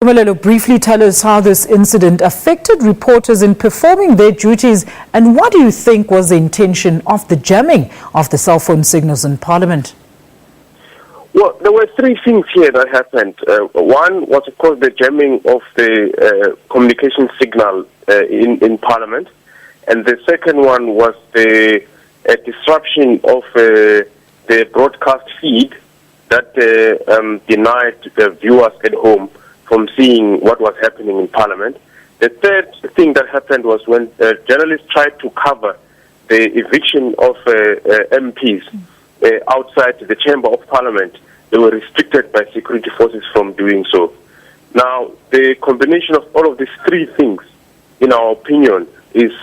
Mkhabela, briefly tell us how this incident affected reporters in performing their duties, and what do you think was the intention of the jamming of the cell phone signals in Parliament? Well, there were three things here that happened. One was, of course, the jamming of the communication signal in Parliament, and the second one was the disruption of the broadcast feed that denied the viewers at home from seeing what was happening in Parliament. The third thing that happened was when journalists tried to cover the eviction of MPs outside the Chamber of Parliament. They were restricted by security forces from doing so. Now, the combination of all of these three things, in our opinion, is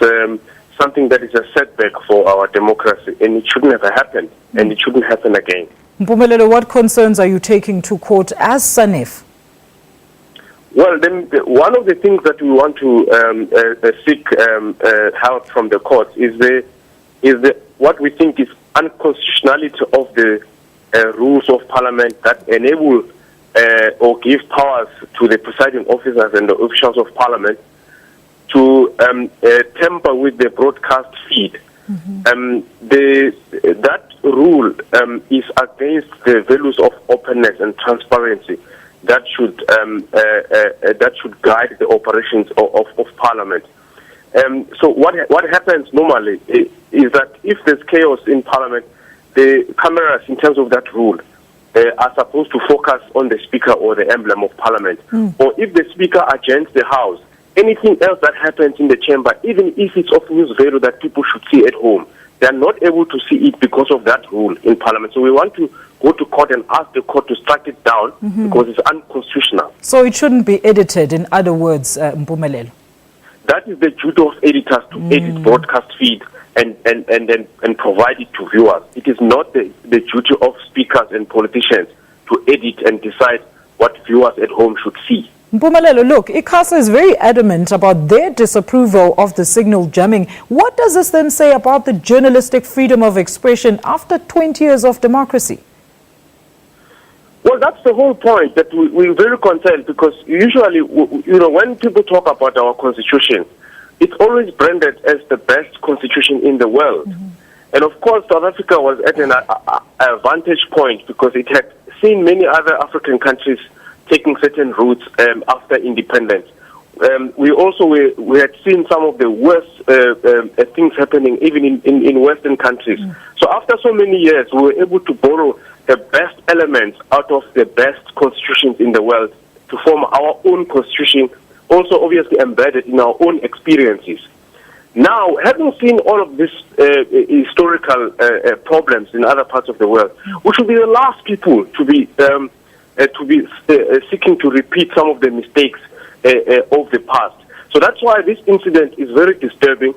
something that is a setback for our democracy, and it shouldn't have happened, and it shouldn't happen again. Mpumelelo, what concerns are you taking to court as SANEF? Well, then, one of the things that we want to seek help from the courts is what we think is unconstitutionality of the rules of Parliament that enable or give powers to the presiding officers and the officials of Parliament to tamper with the broadcast feed. That rule is against the values of openness and transparency that should guide the operations of Parliament. So what happens normally is that if there's chaos in Parliament, the cameras, in terms of that rule, are supposed to focus on the Speaker or the emblem of Parliament. Or if the Speaker adjourns the House, anything else that happens in the chamber, even if it's of news value that people should see at home, they are not able to see it because of that rule in Parliament. So we want to go to court and ask the court to strike it down because it's unconstitutional. So it shouldn't be edited, in other words, Mpumelelo? That is the duty of editors to edit broadcast feed and provide it to viewers. It is not the duty of speakers and politicians to edit and decide what viewers at home should see. Mpumelelo, look, ICASA is very adamant about their disapproval of the signal jamming. What does this then say about the journalistic freedom of expression after 20 years of democracy? Well, that's the whole point, that we're very concerned, because usually, when people talk about our constitution, it's always branded as the best constitution in the world. And of course, South Africa was at a vantage point because it had seen many other African countries taking certain routes after independence. We had seen some of the worst things happening even in Western countries. So after so many years, we were able to borrow the best elements out of the best constitutions in the world to form our own constitution, also obviously embedded in our own experiences. Now, having seen all of these historical problems in other parts of the world, we should be the last people to be seeking to repeat some of the mistakes of the past. So that's why this incident is very disturbing,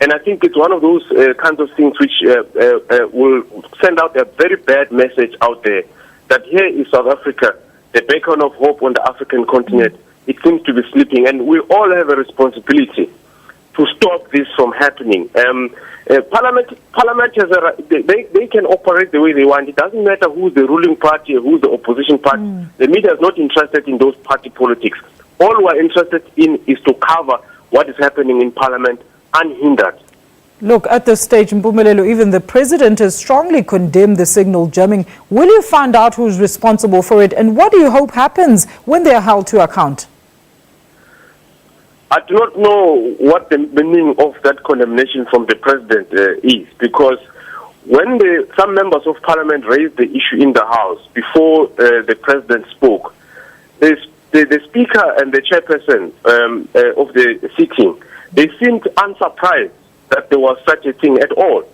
and I think it's one of those kinds of things which will send out a very bad message out there that here is South Africa, the beacon of hope on the African continent. It seems to be sleeping, and we all have a responsibility to stop this from happening. Parliament has they can operate the way they want. It doesn't matter who's the ruling party or who's the opposition party. The media is not interested in those party politics. All we're interested in is to cover what is happening in Parliament unhindered. Look, at this stage, Mpumelelo, even the president has strongly condemned the signal jamming. Will you find out who's responsible for it, and what do you hope happens when they are held to account? I do not know what the meaning of that condemnation from the president is, because when some members of Parliament raised the issue in the House before the president spoke, the Speaker and the chairperson of the sitting, they seemed unsurprised that there was such a thing at all.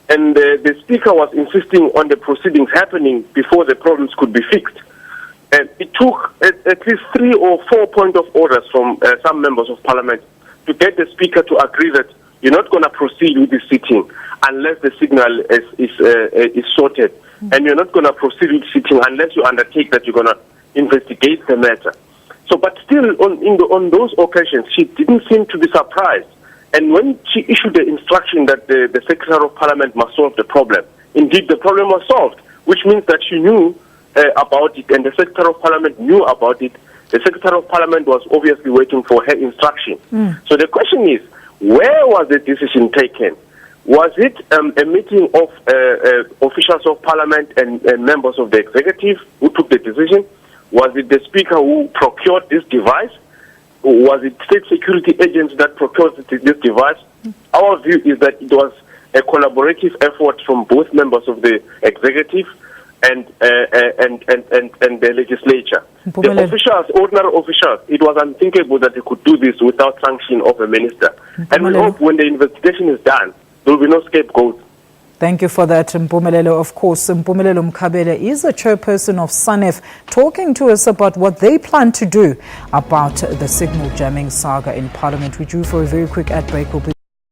And the Speaker was insisting on the proceedings happening before the problems could be fixed. And it took at least 3 or 4 point of orders from some members of Parliament to get the Speaker to agree that you're not going to proceed with the sitting unless the signal is sorted. And you're not going to proceed with the sitting unless you undertake that you're going to investigate the matter. So, but still, on those occasions, she didn't seem to be surprised. And when she issued the instruction that the Secretary of Parliament must solve the problem, indeed the problem was solved, which means that she knew about it, and the Secretary of Parliament knew about it, The Secretary of Parliament was obviously waiting for her instruction. So the question is, where was the decision taken? Was it a meeting of officials of Parliament and members of the executive who took the decision? Was it the Speaker who procured this device? Or was it state security agents that procured this device? Our view is that it was a collaborative effort from both members of the executive and the legislature. The officials, ordinary officials, it was unthinkable that they could do this without sanction of a minister. And we hope when the investigation is done, there will be no scapegoat. Thank you for that, Mpumelelo. Of course, Mpumelelo Mkhabela is the chairperson of SANEF, talking to us about what they plan to do about the signal jamming saga in Parliament. We're due for a very quick ad break. We'll be